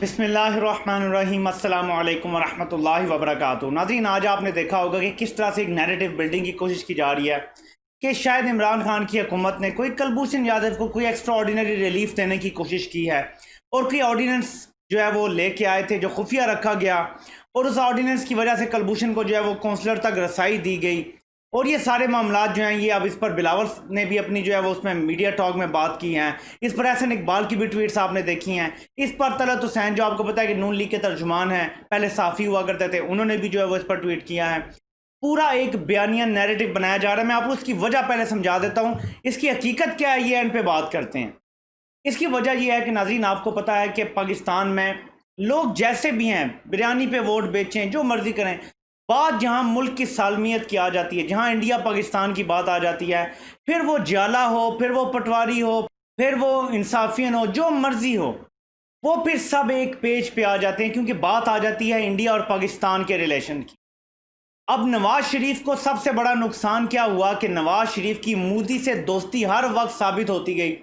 بسم اللہ الرحمن الرحیم، السلام علیکم ورحمۃ اللہ وبرکاتہ۔ ناظرین، آج آپ نے دیکھا ہوگا کہ کس طرح سے ایک نیریٹو بلڈنگ کی کوشش کی جا رہی ہے کہ شاید عمران خان کی حکومت نے کوئی کلبھوشن یادو کو کوئی ایکسٹرا آرڈینری ریلیف دینے کی کوشش کی ہے، اور کوئی آرڈیننس جو ہے وہ لے کے آئے تھے جو خفیہ رکھا گیا، اور اس آرڈیننس کی وجہ سے کلبھوشن کو جو ہے وہ کونسلر تک رسائی دی گئی، اور یہ سارے معاملات جو ہیں یہ اب اس پر بلاول نے بھی اپنی جو ہے وہ اس میں میڈیا ٹاک میں بات کی ہیں۔ اس پر احسن اقبال کی بھی ٹویٹس آپ نے دیکھی ہیں۔ اس پر طلعت حسین جو آپ کو پتہ ہے کہ نون لیگ کے ترجمان ہیں، پہلے صحافی ہوا کرتے تھے، انہوں نے بھی جو ہے وہ اس پر ٹویٹ کیا ہے۔ پورا ایک بیانیہ نیریٹو بنایا جا رہا ہے۔ میں آپ کو اس کی وجہ پہلے سمجھا دیتا ہوں، اس کی حقیقت کیا ہے یہ ان پہ بات کرتے ہیں۔ اس کی وجہ یہ ہے کہ ناظرین، آپ کو پتہ ہے کہ پاکستان میں لوگ جیسے بھی ہیں بریانی پہ ووٹ بیچیں، جو مرضی کریں، بات جہاں ملک کی سالمیت کی آ جاتی ہے، جہاں انڈیا پاکستان کی بات آ جاتی ہے، پھر وہ جالا ہو، پھر وہ پٹواری ہو، پھر وہ انصافین ہو، جو مرضی ہو، وہ پھر سب ایک پیج پہ آ جاتے ہیں، کیونکہ بات آ جاتی ہے انڈیا اور پاکستان کے ریلیشن کی۔ اب نواز شریف کو سب سے بڑا نقصان کیا ہوا کہ نواز شریف کی مودی سے دوستی ہر وقت ثابت ہوتی گئی۔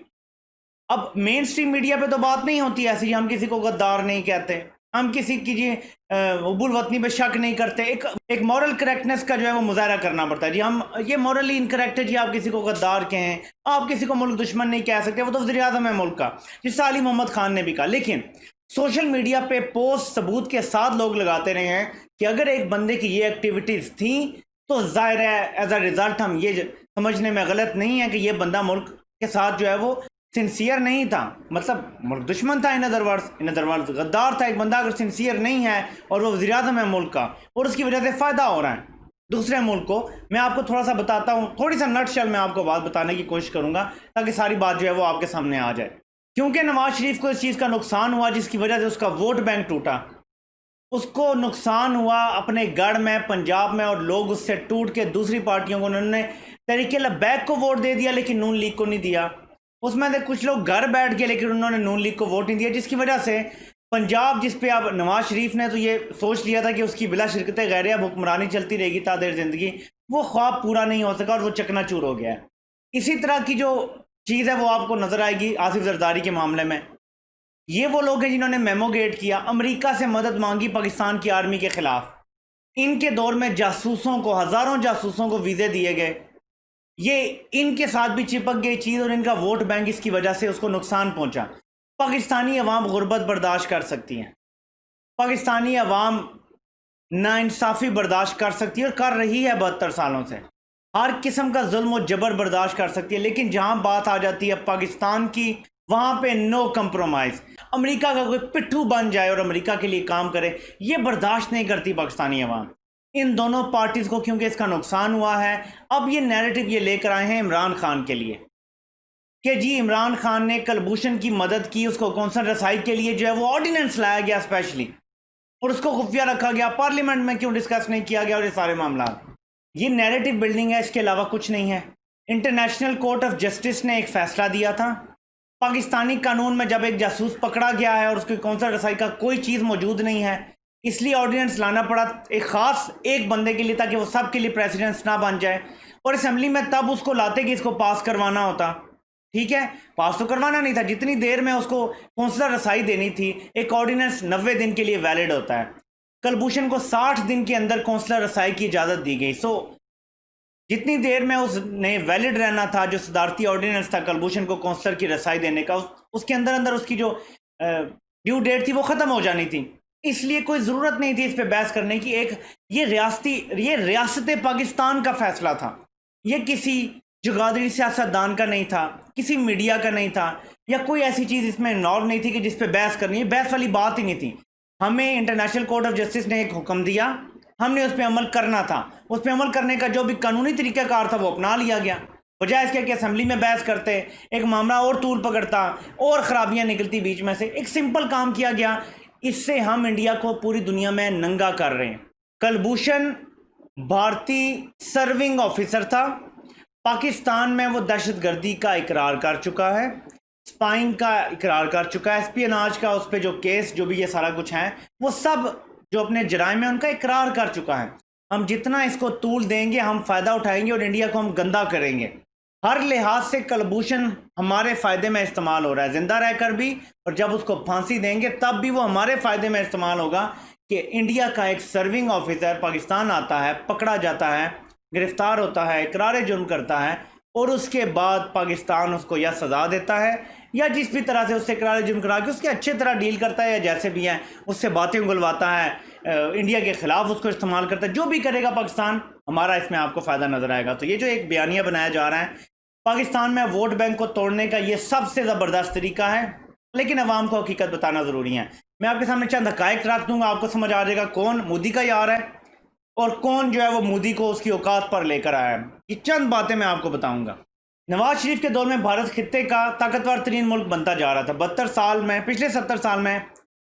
اب مین سٹریم میڈیا پہ تو بات نہیں ہوتی ایسی، ہم کسی کو غدار نہیں کہتے، ہم کسی کی حب الوطنی پہ شک نہیں کرتے، ایک مورل کریکٹنس کا جو ہے وہ مظاہرہ کرنا پڑتا ہے۔ جی ہم یہ مورلی انکریکٹ ہے، جی آپ کسی کو غدار کہیں، آپ کسی کو ملک دشمن نہیں کہہ سکتے، وہ تو وزیر اعظم ہے ملک کا، جس سے علی محمد خان نے بھی کہا۔ لیکن سوشل میڈیا پہ پوسٹ ثبوت کے ساتھ لوگ لگاتے رہے ہیں کہ اگر ایک بندے کی یہ ایکٹیویٹیز تھیں تو ظاہر ہے ایز اے ریزلٹ ہم یہ سمجھنے میں غلط نہیں ہے کہ یہ بندہ ملک کے ساتھ جو ہے وہ سنسیئر نہیں تھا، مطلب ملک دشمن تھا، ان ادر ورڈز غدار تھا۔ ایک بندہ اگر سنسیئر نہیں ہے اور وہ وزیر اعظم ہے ملک کا اور اس کی وجہ سے فائدہ ہو رہا ہے دوسرے ملک کو، میں آپ کو تھوڑا سا بتاتا ہوں، تھوڑی سا نٹ شل میں آپ کو بات بتانے کی کوشش کروں گا تاکہ ساری بات جو ہے وہ آپ کے سامنے آ جائے۔ کیونکہ نواز شریف کو اس چیز کا نقصان ہوا جس کی وجہ سے اس کا ووٹ بینک ٹوٹا، اس کو نقصان ہوا اپنے گڑھ میں، پنجاب میں، اور لوگ اس سے ٹوٹ کے دوسری پارٹیوں کو، انہوں نے تحریک لبیک کو ووٹ دے دیا لیکن نون لیگ کو نہیں دیا۔ اس میں سے کچھ لوگ گھر بیٹھ گئے لیکن انہوں نے نون لیگ کو ووٹ نہیں دیا، جس کی وجہ سے پنجاب، جس پہ اب نواز شریف نے تو یہ سوچ لیا تھا کہ اس کی بلا شرکت غیر اب حکمرانی چلتی رہے گی تا دیر زندگی، وہ خواب پورا نہیں ہو سکا اور وہ چکنا چور ہو گیا ہے۔ اسی طرح کی جو چیز ہے وہ آپ کو نظر آئے گی آصف زرداری کے معاملے میں۔ یہ وہ لوگ ہیں جنہوں نے میمو گیٹ کیا، امریکہ سے مدد مانگی پاکستان کی آرمی کے خلاف، ان کے دور میں جاسوسوں کو، ہزاروں جاسوسوں کو ویزے دیے گئے، یہ ان کے ساتھ بھی چپک گئی چیز، اور ان کا ووٹ بینک اس کی وجہ سے اس کو نقصان پہنچا۔ پاکستانی عوام غربت برداشت کر سکتی ہیں، پاکستانی عوام ناانصافی برداشت کر سکتی ہے اور کر رہی ہے 72 سالوں سے، ہر قسم کا ظلم و جبر برداشت کر سکتی ہے، لیکن جہاں بات آ جاتی ہے پاکستان کی، وہاں پہ نو کمپرومائز۔ امریکہ کا کوئی پٹھو بن جائے اور امریکہ کے لیے کام کرے، یہ برداشت نہیں کرتی پاکستانی عوام۔ ان دونوں پارٹیز کو کیونکہ اس کا نقصان ہوا ہے، اب یہ نیریٹو یہ لے کر آئے ہیں عمران خان کے لیے کہ جی عمران خان نے کلبھوشن کی مدد کی، اس کو کونسل رسائی کے لیے جو ہے وہ آرڈیننس لایا گیا اسپیشلی، اور اس کو خفیہ رکھا گیا، پارلیمنٹ میں کیوں ڈسکس نہیں کیا گیا، اور یہ سارے معاملات، یہ نیریٹو بلڈنگ ہے، اس کے علاوہ کچھ نہیں ہے۔ انٹرنیشنل کورٹ آف جسٹس نے ایک فیصلہ دیا تھا، پاکستانی قانون میں جب ایک جاسوس پکڑا گیا ہے اور اس کی کونسل رسائی کا کوئی چیز موجود نہیں ہے، اس لیے آرڈیننس لانا پڑا ایک خاص ایک بندے کے لیے تاکہ وہ سب کے لیے پریسیڈنس نہ بن جائے، اور اسمبلی میں تب اس کو لاتے کہ اس کو پاس کروانا ہوتا، ٹھیک ہے، پاس تو کروانا نہیں تھا، جتنی دیر میں اس کو کونسلر رسائی دینی تھی، ایک آرڈیننس 90 دن کے لیے ویلڈ ہوتا ہے، کلبھوشن کو 60 دن کے اندر کونسلر رسائی کی اجازت دی گئی، جتنی دیر میں اس نے ویلڈ رہنا تھا، جو صدارتی آرڈیننس تھا کلبھوشن کو کونسلر کی رسائی دینے کا، اس کے اندر اس کی جو ڈیو ڈیٹ تھی وہ ختم ہو جانی تھی، اس لیے کوئی ضرورت نہیں تھی اس پہ بحث کرنے کی۔ یہ ریاست پاکستان کا فیصلہ تھا، یہ کسی جگادری سیاستدان کا نہیں تھا، کسی میڈیا کا نہیں تھا، یا کوئی ایسی چیز اس میں انوالو نہیں تھی کہ جس پہ بحث کرنی ہے، بحث والی بات ہی نہیں تھی۔ ہمیں انٹرنیشنل کورٹ آف جسٹس نے ایک حکم دیا، ہم نے اس پہ عمل کرنا تھا، اس پہ عمل کرنے کا جو بھی قانونی طریقہ کار تھا وہ اپنا لیا گیا، بجائے اس کے کہ اسمبلی میں بحث کرتے، ایک معاملہ اور طول پکڑتا اور خرابیاں نکلتی بیچ میں سے، ایک سمپل کام کیا گیا۔ اس سے ہم انڈیا کو پوری دنیا میں ننگا کر رہے ہیں۔ کلبھوشن بھارتی سرونگ آفیسر تھا، پاکستان میں وہ دہشت گردی کا اقرار کر چکا ہے، اسپائنگ کا اقرار کر چکا ہے، اسپیناج کا، اس پہ جو کیس جو بھی یہ سارا کچھ ہے وہ سب جو اپنے جرائم ہیں ان کا اقرار کر چکا ہے۔ ہم جتنا اس کو طول دیں گے ہم فائدہ اٹھائیں گے اور انڈیا کو ہم گندا کریں گے۔ ہر لحاظ سے کلبھوشن ہمارے فائدے میں استعمال ہو رہا ہے زندہ رہ کر بھی، اور جب اس کو پھانسی دیں گے تب بھی وہ ہمارے فائدے میں استعمال ہوگا کہ انڈیا کا ایک سرونگ آفیسر پاکستان آتا ہے، پکڑا جاتا ہے، گرفتار ہوتا ہے، اقرار جرم کرتا ہے، اور اس کے بعد پاکستان اس کو یا سزا دیتا ہے یا جس بھی طرح سے اس سے اقرار جرم کرا کے اس کے اچھے طرح ڈیل کرتا ہے، یا جیسے بھی ہیں اس سے باتیں اگلواتا ہے، انڈیا کے خلاف اس کو استعمال کرتا ہے۔ جو بھی کرے گا پاکستان، ہمارا اس میں آپ کو فائدہ نظر آئے گا۔ تو یہ جو ایک بیانیہ بنایا جا رہا ہے پاکستان میں ووٹ بینک کو توڑنے کا، یہ سب سے زبردست طریقہ ہے، لیکن عوام کو حقیقت بتانا ضروری ہے۔ میں آپ کے سامنے چند حقائق رکھ دوں گا، آپ کو سمجھ آ جائے گا کون مودی کا یار ہے اور کون جو ہے وہ مودی کو اس کی اوقات پر لے کر آیا ہے۔ یہ چند باتیں میں آپ کو بتاؤں گا۔ نواز شریف کے دور میں بھارت خطے کا طاقتور ترین ملک بنتا جا رہا تھا۔ 72 سال میں، پچھلے 70 سال میں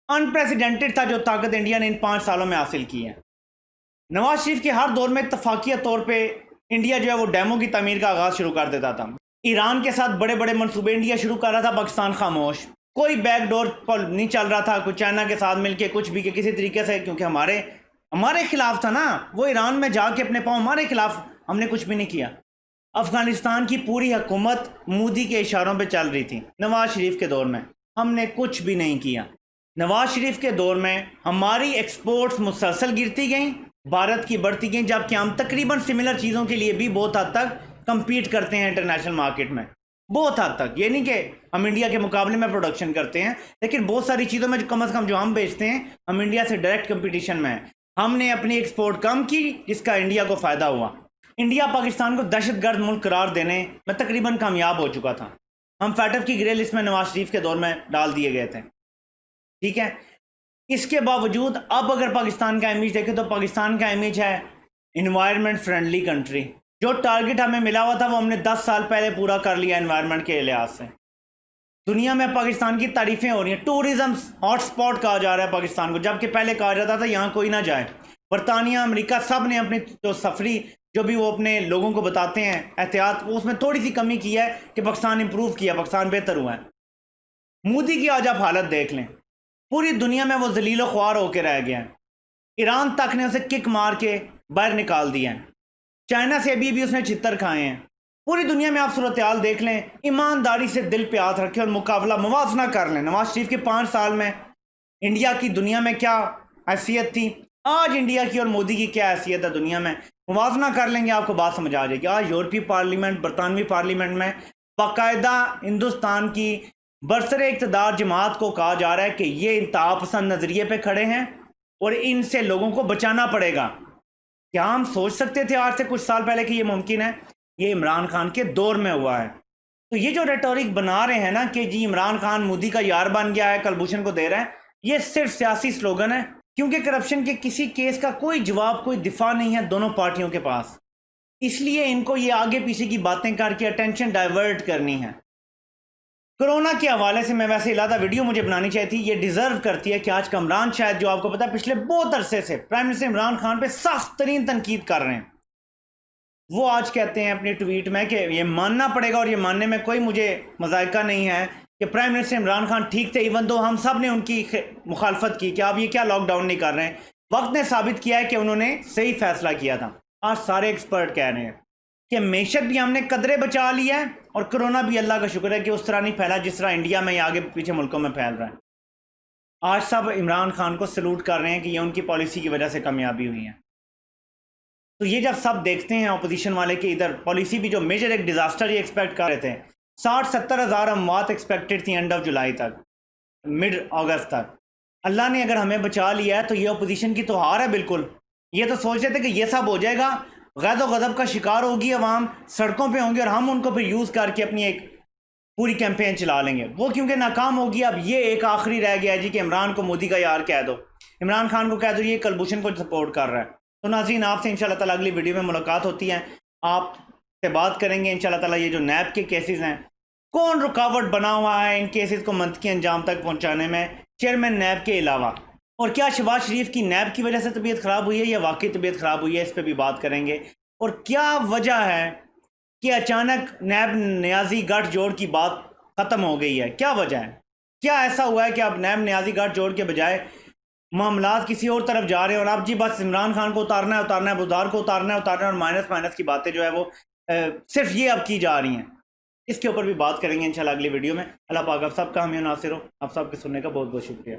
انپریسیڈنٹڈ تھا جو طاقت انڈیا نے ان 5 سالوں میں حاصل کی ہے۔ نواز شریف کے ہر دور میں اتفاقیہ طور پہ انڈیا جو ہے وہ ڈیموں کی تعمیر کا آغاز شروع کر دیتا تھا۔ ایران کے ساتھ بڑے بڑے منصوبے انڈیا شروع کر رہا تھا، پاکستان خاموش، کوئی بیک ڈور پر نہیں چل رہا تھا، کوئی چائنا کے ساتھ مل کے کچھ بھی کہ کسی طریقے سے، کیونکہ ہمارے خلاف تھا نا وہ، ایران میں جا کے اپنے پاؤں ہمارے خلاف، ہم نے کچھ بھی نہیں کیا۔ افغانستان کی پوری حکومت مودی کے اشاروں پہ چل رہی تھی نواز شریف کے دور میں، ہم نے کچھ بھی نہیں کیا۔ نواز شریف کے دور میں ہماری ایکسپورٹس مسلسل گرتی گئیں، بھارت کی بڑھتی گئیں، جبکہ ہم تقریباً سملر چیزوں کے لیے بھی بہت حد تک کمپیٹ کرتے ہیں انٹرنیشنل مارکیٹ میں، بہت حد تک۔ یہ نہیں کہ ہم انڈیا کے مقابلے میں پروڈکشن کرتے ہیں، لیکن بہت ساری چیزوں میں جو کم از کم جو ہم بیچتے ہیں، ہم انڈیا سے ڈائریکٹ کمپٹیشن میں ہیں۔ ہم نے اپنی ایکسپورٹ کم کی جس کا انڈیا کو فائدہ ہوا۔ انڈیا پاکستان کو دہشت گرد ملک قرار دینے میں تقریباً کامیاب ہو چکا تھا۔ ہم فیٹف کی گرے لسٹ میں نواز شریف کے دور میں ڈال دیے گئے تھے، ٹھیک ہے۔ اس کے باوجود اب اگر پاکستان کا امیج دیکھیں تو پاکستان کا امیج ہے انوائرمنٹ فرینڈلی کنٹری۔ جو ٹارگٹ ہمیں ملا ہوا تھا وہ ہم نے 10 سال پہلے پورا کر لیا انوائرمنٹ کے لحاظ سے۔ دنیا میں پاکستان کی تعریفیں ہو رہی ہیں، ٹورزم ہاٹ سپاٹ کہا جا رہا ہے پاکستان کو، جبکہ پہلے کہا جاتا تھا یہاں کوئی نہ جائے۔ برطانیہ، امریکہ سب نے اپنی جو سفری جو بھی وہ اپنے لوگوں کو بتاتے ہیں احتیاط، وہ اس میں تھوڑی سی کمی کی ہے کہ پاکستان امپروو کیا، پاکستان بہتر ہوا ہے۔ مودی کی آج آپ حالت دیکھ لیں، پوری دنیا میں وہ ذلیل و خوار ہو کے رہ گیا ہے۔ ایران تک نے اسے کک مار کے باہر نکال دیا ہے، چائنا سے ابھی اس نے چھتر کھائے ہیں۔ پوری دنیا میں آپ صورتحال دیکھ لیں، ایمانداری سے دل پہ ہاتھ رکھیں اور مقابلہ موازنہ کر لیں۔ نواز شریف کے 5 سال میں انڈیا کی دنیا میں کیا حیثیت تھی، آج انڈیا کی اور مودی کی کیا حیثیت ہے دنیا میں، موازنہ کر لیں گے آپ کو بات سمجھ آ جائے گی۔ آج یورپی پارلیمنٹ، برطانوی پارلیمنٹ میں باقاعدہ ہندوستان کی برسر اقتدار جماعت کو کہا جا رہا ہے کہ یہ انتہا پسند نظریے پہ کھڑے ہیں اور ان سے لوگوں کو بچانا پڑے گا۔ کیا ہم سوچ سکتے تھے آج سے کچھ سال پہلے کہ یہ ممکن ہے؟ یہ عمران خان کے دور میں ہوا ہے۔ تو یہ جو ریٹورک بنا رہے ہیں نا کہ جی عمران خان مودی کا یار بن گیا ہے، کلبھوشن کو دے رہا ہے، یہ صرف سیاسی سلوگن ہے، کیونکہ کرپشن کے کسی کیس کا کوئی جواب، کوئی دفاع نہیں ہے دونوں پارٹیوں کے پاس۔ اس لیے ان کو یہ آگے پیچھے کی باتیں کر کے اٹینشن ڈائیورٹ کرنی ہے۔ کرونا کے حوالے سے میں ویسے علیحدہ ویڈیو مجھے بنانی چاہیے تھی، یہ ڈیزرو کرتی ہے کہ آج کامران شاید، جو آپ کو پتا ہے پچھلے بہت عرصے سے پرائم منسٹر عمران خان پہ سخت ترین تنقید کر رہے ہیں، وہ آج کہتے ہیں اپنی ٹویٹ میں کہ یہ ماننا پڑے گا، اور یہ ماننے میں کوئی مجھے مذائقہ نہیں ہے کہ پرائم منسٹر عمران خان ٹھیک تھے، ایون دو ہم سب نے ان کی مخالفت کی کہ آپ یہ کیا لاک ڈاؤن نہیں کر رہے ہیں۔ وقت نے ثابت کیا ہے کہ انہوں نے صحیح فیصلہ کیا تھا۔ آج سارے ایکسپرٹ کہہ رہے ہیں کہ معیشت بھی ہم نے قدرے بچا لی ہے، اور کرونا بھی اللہ کا شکر ہے کہ اس طرح نہیں پھیلا جس طرح انڈیا میں یا آگے پیچھے ملکوں میں پھیل رہا ہے۔ آج سب عمران خان کو سلوٹ کر رہے ہیں کہ یہ ان کی پالیسی کی وجہ سے کامیابی ہوئی ہے۔ تو یہ جب سب دیکھتے ہیں اپوزیشن والے کہ ادھر پالیسی بھی جو میجر ایک ڈیزاسٹر یہ ایکسپیکٹ کر رہے تھے، 60-70 ہزار اموات ایکسپیکٹڈ تھیں اینڈ آف جولائی تک، مڈ اگست تک، اللہ نے اگر ہمیں بچا لیا ہے تو یہ اپوزیشن کی تو ہار ہے بالکل۔ یہ تو سوچ رہے تھے کہ یہ سب ہو جائے گا، غضب و غضب کا شکار ہوگی عوام، سڑکوں پہ ہوں گے، اور ہم ان کو پھر یوز کر کے اپنی ایک پوری کیمپین چلا لیں گے۔ وہ کیونکہ ناکام ہوگی، اب یہ ایک آخری رہ گیا ہے جی کہ عمران کو مودی کا یار کہہ دو، عمران خان کو کہہ دو یہ کلبھوشن کو سپورٹ کر رہا ہے۔ تو ناظرین، آپ سے انشاءاللہ تعالیٰ اگلی ویڈیو میں ملاقات ہوتی ہے، آپ سے بات کریں گے انشاءاللہ تعالیٰ یہ جو نیب کے کیسز ہیں، کون رکاوٹ بنا ہوا ہے ان کیسز کو منطقی انجام تک پہنچانے میں چیئرمین نیب کے علاوہ، اور کیا شہباز شریف کی نیب کی وجہ سے طبیعت خراب ہوئی ہے یا واقعی طبیعت خراب ہوئی ہے، اس پہ بھی بات کریں گے۔ اور کیا وجہ ہے کہ اچانک نیب نیازی گٹھ جوڑ کی بات ختم ہو گئی ہے، کیا وجہ ہے، کیا ایسا ہوا ہے کہ اب نیب نیازی گٹھ جوڑ کے بجائے معاملات کسی اور طرف جا رہے ہیں، اور اب جی بس عمران خان کو اتارنا ہے، بدھار کو اتارنا ہے، اور مائنس کی باتیں جو ہے وہ صرف یہ اب کی جا رہی ہیں. اس کے اوپر بھی بات کریں گے انشاءاللہ اگلی ویڈیو میں. اللہ پاک آپ سب کا حامی و ناصر ہو. آپ سب کے سننے کا بہت بہت شکریہ.